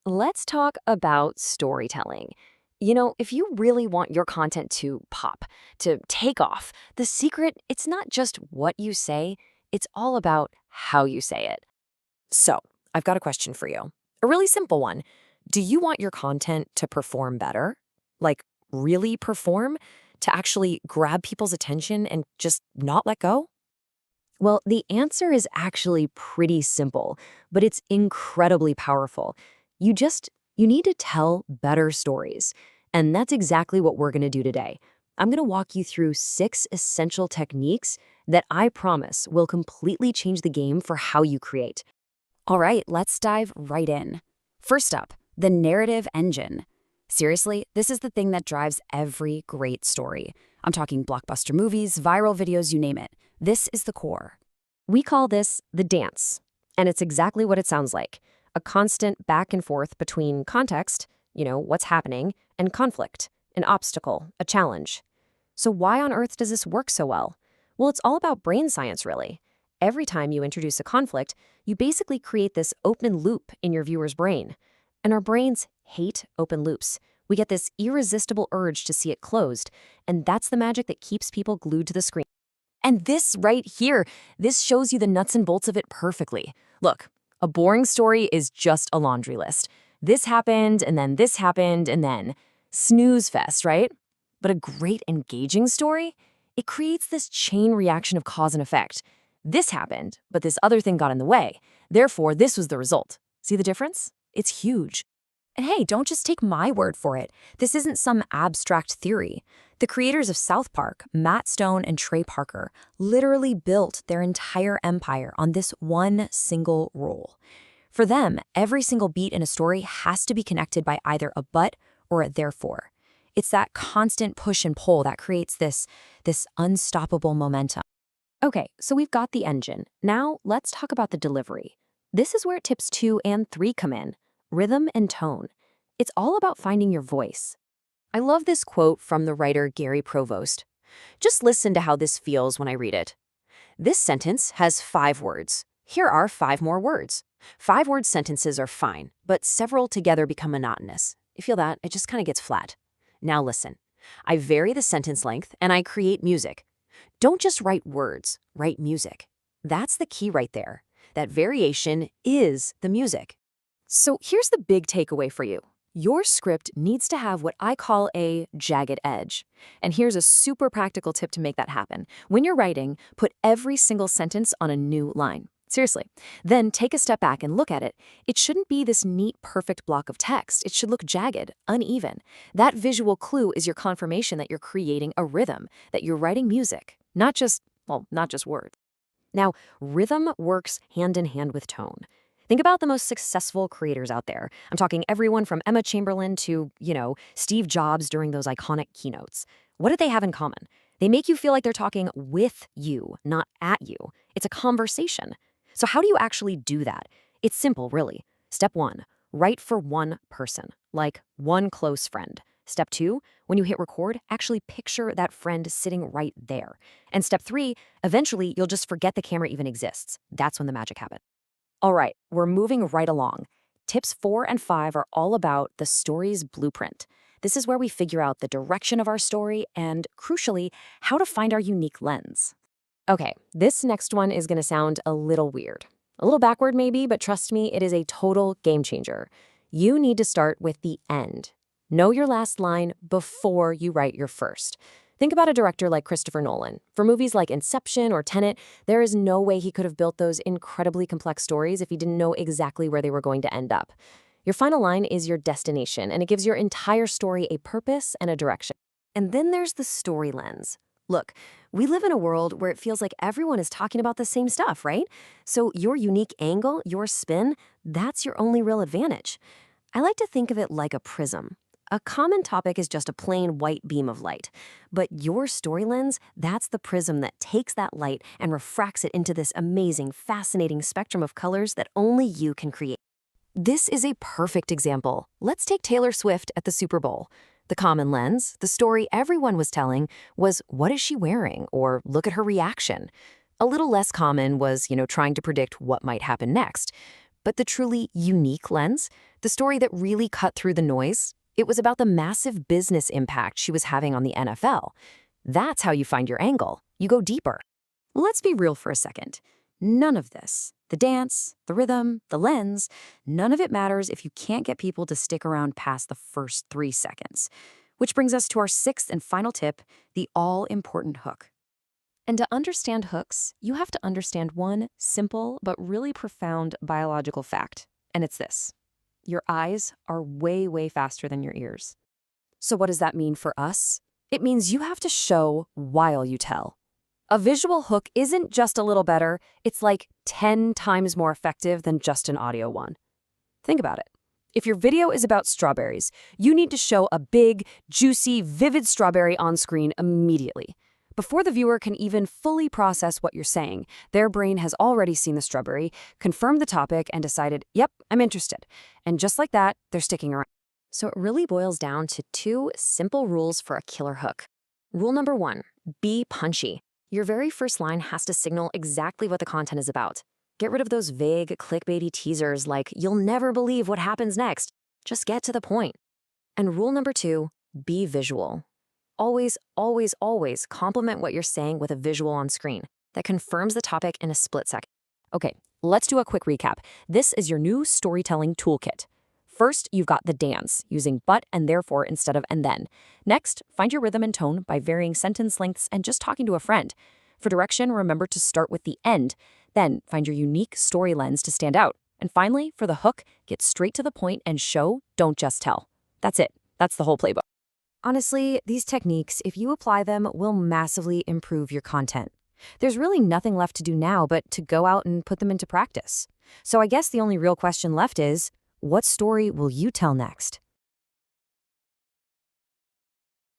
Let's talk about storytelling. If you really want your content to pop, to take off, the secret, it's not just what you say, it's all about how you say it. So, I've got a question for you. A really simple one. Do you want your content to perform better? Like, really perform? To actually grab people's attention and just not let go? Well, the answer is actually pretty simple, but it's incredibly powerful. You need to tell better stories. And that's exactly what we're going to do today. I'm going to walk you through 6 essential techniques that I promise will completely change the game for how you create. All right, let's dive right in. First up, the narrative engine. Seriously, this is the thing that drives every great story. I'm talking blockbuster movies, viral videos, you name it. This is the core. We call this the dance, and it's exactly what it sounds like. A constant back and forth between context, what's happening, and conflict, an obstacle, a challenge. So why on earth does this work so well? Well, it's all about brain science, really. Every time you introduce a conflict, you basically create this open loop in your viewer's brain. And our brains hate open loops. We get this irresistible urge to see it closed, and that's the magic that keeps people glued to the screen. And this right here, this shows you the nuts and bolts of it perfectly. Look, a boring story is just a laundry list. This happened, and then this happened, and then snooze fest, right? But a great engaging story, it creates this chain reaction of cause and effect. This happened, but this other thing got in the way. Therefore, this was the result. See the difference? It's huge. And hey, don't just take my word for it. This isn't some abstract theory. The creators of South Park, Matt Stone and Trey Parker, literally built their entire empire on this one single rule. For them, every single beat in a story has to be connected by either a but or a therefore. It's that constant push and pull that creates this unstoppable momentum. Okay, so we've got the engine. Now let's talk about the delivery. This is where tips 2 and 3 come in. Rhythm and tone. It's all about finding your voice. I love this quote from the writer Gary Provost. Just listen to how this feels when I read it. This sentence has 5 words. Here are 5 more words. 5-word sentences are fine, but several together become monotonous. You feel that? It just kind of gets flat. Now listen. I vary the sentence length and I create music. Don't just write words, write music. That's the key right there. That variation is the music. So here's the big takeaway for you. Your script needs to have what I call a jagged edge. And here's a super practical tip to make that happen. When you're writing, put every single sentence on a new line. Seriously. Then take a step back and look at it. It shouldn't be this neat, perfect block of text. It should look jagged, uneven. That visual clue is your confirmation that you're creating a rhythm, that you're writing music, not just words. Now, rhythm works hand in hand with tone. Think about the most successful creators out there. I'm talking everyone from Emma Chamberlain to, Steve Jobs during those iconic keynotes. What do they have in common? They make you feel like they're talking with you, not at you. It's a conversation. So how do you actually do that? It's simple, really. Step 1, write for one person, like one close friend. Step 2, when you hit record, actually picture that friend sitting right there. And step 3, eventually you'll just forget the camera even exists. That's when the magic happens. All right, we're moving right along. Tips 4 and 5 are all about the story's blueprint. This is where we figure out the direction of our story and, crucially, how to find our unique lens. Okay, this next one is going to sound a little weird. A little backward maybe, but trust me, it is a total game changer. You need to start with the end. Know your last line before you write your first. Think about a director like Christopher Nolan. For movies like Inception or Tenet, there is no way he could have built those incredibly complex stories if he didn't know exactly where they were going to end up. Your final line is your destination, and it gives your entire story a purpose and a direction. And then there's the story lens. Look, we live in a world where it feels like everyone is talking about the same stuff, right? So your unique angle, your spin, that's your only real advantage. I like to think of it like a prism. A common topic is just a plain white beam of light. But your story lens, that's the prism that takes that light and refracts it into this amazing, fascinating spectrum of colors that only you can create. This is a perfect example. Let's take Taylor Swift at the Super Bowl. The common lens, the story everyone was telling, was what is she wearing, or look at her reaction. A little less common was, trying to predict what might happen next. But the truly unique lens, The story that really cut through the noise? It was about the massive business impact she was having on the NFL. That's how you find your angle. You go deeper. Let's be real for a second. None of this, the dance, the rhythm, the lens, none of it matters if you can't get people to stick around past the first 3 seconds. Which brings us to our 6th and final tip, the all-important hook. And to understand hooks, you have to understand one simple but really profound biological fact, and it's this. Your eyes are way, way faster than your ears. So what does that mean for us? It means you have to show while you tell. A visual hook isn't just a little better, it's like 10 times more effective than just an audio one. Think about it. If your video is about strawberries, you need to show a big, juicy, vivid strawberry on screen immediately. Before the viewer can even fully process what you're saying, their brain has already seen the strawberry, confirmed the topic, and decided, yep, I'm interested. And just like that, they're sticking around. So it really boils down to 2 simple rules for a killer hook. Rule number 1, be punchy. Your very first line has to signal exactly what the content is about. Get rid of those vague, clickbaity teasers like, you'll never believe what happens next. Just get to the point. And rule number 2, be visual. Always, always, always complement what you're saying with a visual on screen that confirms the topic in a split second. Okay, let's do a quick recap. This is your new storytelling toolkit. First, you've got the dance, using but and therefore instead of and then. Next, find your rhythm and tone by varying sentence lengths and just talking to a friend. For direction, remember to start with the end. Then, find your unique story lens to stand out. And finally, for the hook, get straight to the point and show, don't just tell. That's it. That's the whole playbook. Honestly, these techniques, if you apply them, will massively improve your content. There's really nothing left to do now but to go out and put them into practice. So I guess the only real question left is, what story will you tell next?